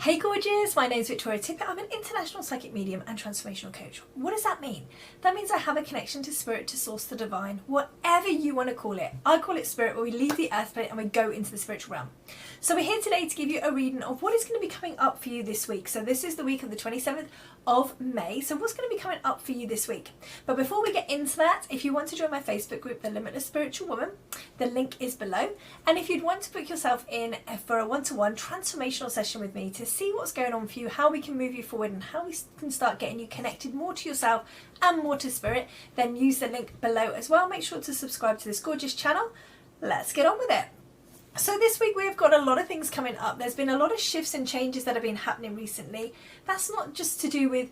Hey gorgeous, my name is Victoria Tippett. I'm an international psychic medium and transformational coach. What does that mean? That means I have a connection to spirit, to source, the divine, whatever you want to call it. I call it spirit, where we leave the earth plane and we go into the spiritual realm. So we're here today to give you a reading of what is going to be coming up for you this week. So this is the week of the 27th of May. So what's going to be coming up for you this week? But before we get into that, if you want to join my Facebook group, The Limitless Spiritual Woman, the link is below. And if you'd want to book yourself in for a one-to-one transformational session with me to see what's going on for you, how we can move you forward and how we can start getting you connected more to yourself and more to spirit, then use the link below as well. Make sure to subscribe to this gorgeous channel. Let's get on with it. So this week we've got a lot of things coming up. There's been a lot of shifts and changes that have been happening recently. That's not just to do with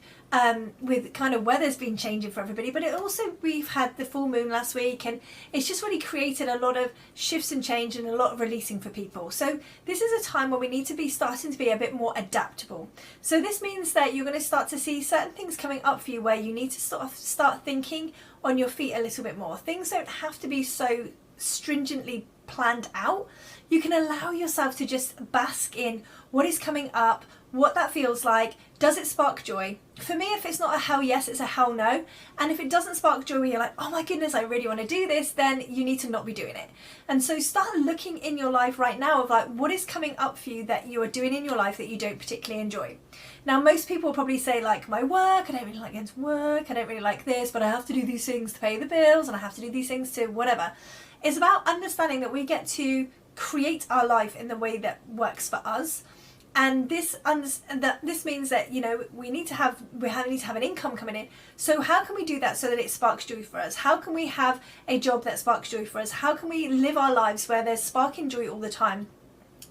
kind of weather's been changing for everybody, but it also, we've had the full moon last week and it's just really created a lot of shifts and change and a lot of releasing for people. So this is a time where we need to be starting to be a bit more adaptable. So this means that you're going to start to see certain things coming up for you where you need to sort of start thinking on your feet a little bit more. Things don't have to be so stringently planned out. You can allow yourself to just bask in what is coming up, what that feels like. Does it spark joy? For me, if it's not a hell yes, it's a hell no. And if it doesn't spark joy, you're like, oh my goodness, I really want to do this, then you need to not be doing it. And so start looking in your life right now of like, what is coming up for you that you are doing in your life that you don't particularly enjoy? Now, most people will probably say like my work, I don't really like going to work, I don't really like this, but I have to do these things to pay the bills and I have to do these things to whatever. It's about understanding that we get to create our life in the way that works for us. And this means that, you know, we need to have an income coming in. So how can we do that so that it sparks joy for us? How can we have a job that sparks joy for us? How can we live our lives where there's sparking joy all the time?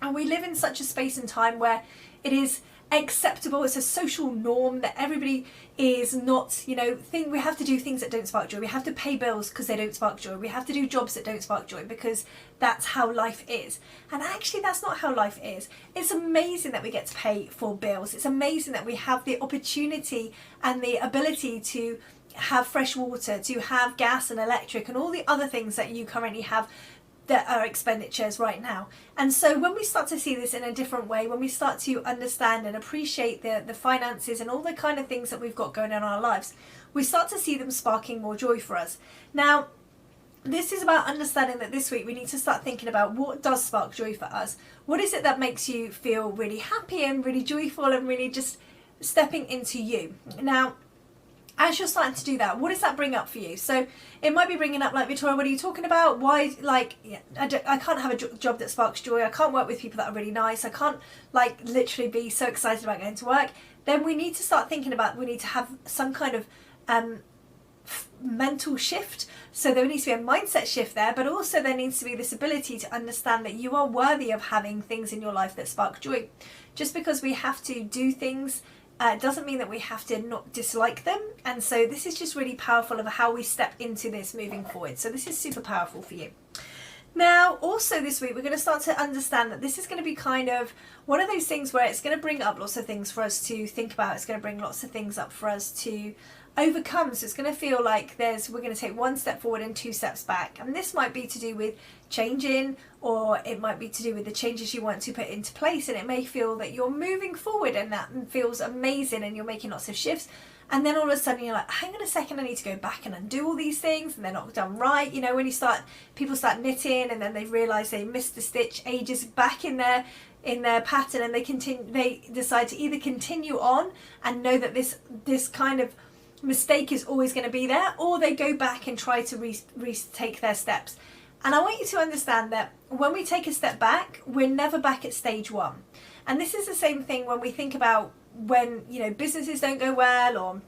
And we live in such a space and time where it is acceptable, it's a social norm that everybody is not, you know, we have to do things that don't spark joy. We have to pay bills because they don't spark joy. We have to do jobs that don't spark joy because that's how life is. And actually that's not how life is. It's amazing that we get to pay for bills. It's amazing that we have the opportunity and the ability to have fresh water, to have gas and electric and all the other things that you currently have that are expenditures right now. And so when we start to see this in a different way, when we start to understand and appreciate the finances and all the kind of things that we've got going on in our lives, we start to see them sparking more joy for us. Now, this is about understanding that this week we need to start thinking about what does spark joy for us. What is it that makes you feel really happy and really joyful and really just stepping into you? Now, as you're starting to do that, what does that bring up for you? So it might be bringing up like, Victoria, what are you talking about? Why, like, I can't have a job that sparks joy. I can't work with people that are really nice. I can't like literally be so excited about going to work. Then we need to start thinking about, we need to have some kind of mental shift. So there needs to be a mindset shift there, but also there needs to be this ability to understand that you are worthy of having things in your life that spark joy. Just because we have to do things doesn't mean that we have to not dislike them. And so this is just really powerful of how we step into this moving forward. So this is super powerful for you. Now, also this week, we're going to start to understand that this is going to be kind of one of those things where it's going to bring up lots of things for us to think about. It's going to bring lots of things up for us to overcome. So it's going to feel like we're going to take one step forward and two steps back. And this might be to do with changing, or it might be to do with the changes you want to put into place. And it may feel that you're moving forward and that feels amazing and you're making lots of shifts. And then all of a sudden you're like, hang on a second, I need to go back and undo all these things and they're not done right. You know, when people start knitting and then they realise they missed the stitch ages back in their pattern, and they decide to either continue on and know that this kind of mistake is always going to be there, or they go back and try to retake their steps. And I want you to understand that when we take a step back, we're never back at stage one. And this is the same thing when we think about when, you know, businesses don't go well, or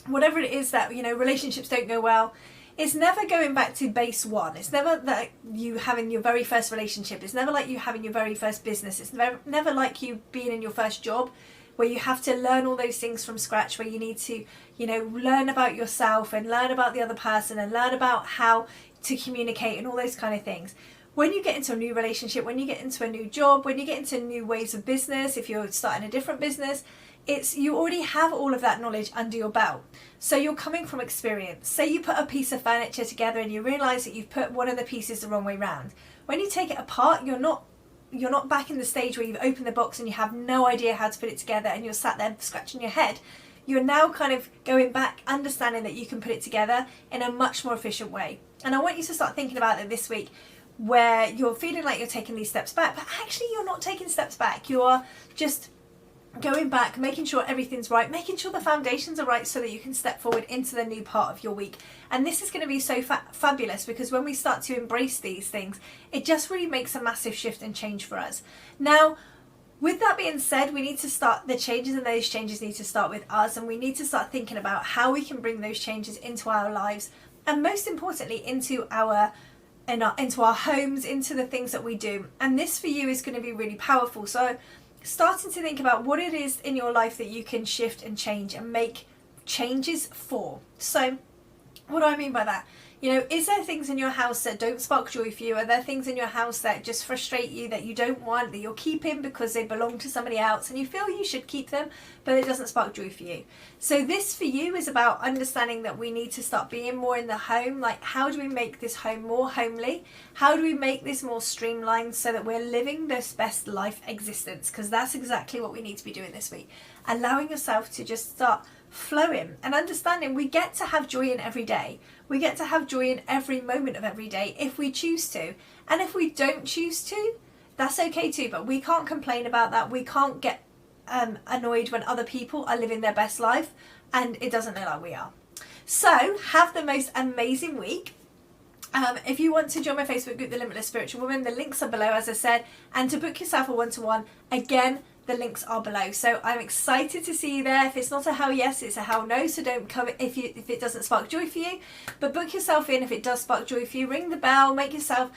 whatever it is that, you know, relationships don't go well. It's never going back to base one. It's never like you having your very first relationship. It's never like you having your very first business. It's never like you being in your first job, where you have to learn all those things from scratch, where you need to, you know, learn about yourself and learn about the other person and learn about how to communicate and all those kind of things. When you get into a new relationship, when you get into a new job, when you get into new ways of business, if you're starting a different business, you already have all of that knowledge under your belt. So you're coming from experience. Say you put a piece of furniture together and you realise that you've put one of the pieces the wrong way round. When you take it apart, you're not not back in the stage where you've opened the box and you have no idea how to put it together and you're sat there scratching your head. You're now kind of going back, understanding that you can put it together in a much more efficient way. And I want you to start thinking about it this week, where you're feeling like you're taking these steps back, but actually you're not taking steps back. You are just going back, making sure everything's right, making sure the foundations are right so that you can step forward into the new part of your week. And this is going to be so fabulous, because when we start to embrace these things, it just really makes a massive shift and change for us. Now, with that being said, we need to start the changes, and those changes need to start with us, and we need to start thinking about how we can bring those changes into our lives, and most importantly into our homes, into the things that we do. And this for you is going to be really powerful. So starting to think about what it is in your life that you can shift and change and make changes for. So what do I mean by that? You know, is there things in your house that don't spark joy for you? Are there things in your house that just frustrate you, that you don't want, that you're keeping because they belong to somebody else and you feel you should keep them, but it doesn't spark joy for you? So this for you is about understanding that we need to start being more in the home. Like, how do we make this home more homely? How do we make this more streamlined so that we're living this best life existence? Because that's exactly what we need to be doing this week. Allowing yourself to just start flowing and understanding we get to have joy in every day. We get to have joy in every moment of every day if we choose to. And if we don't choose to, that's okay too, but we can't complain about that. We can't get annoyed when other people are living their best life and it doesn't look like we are. So have the most amazing week. If you want to join my Facebook group, The Limitless Spiritual Woman, the links are below, as I said. And to book yourself a one-to-one, again, the links are below. So I'm excited to see you there. If it's not a hell yes, it's a hell no. So don't come if it doesn't spark joy for you. But book yourself in if it does spark joy for you. Ring the bell. Make yourself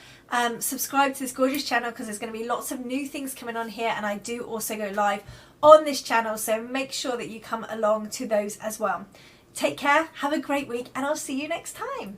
subscribe to this gorgeous channel, because there's going to be lots of new things coming on here. And I do also go live on this channel. So make sure that you come along to those as well. Take care. Have a great week. And I'll see you next time.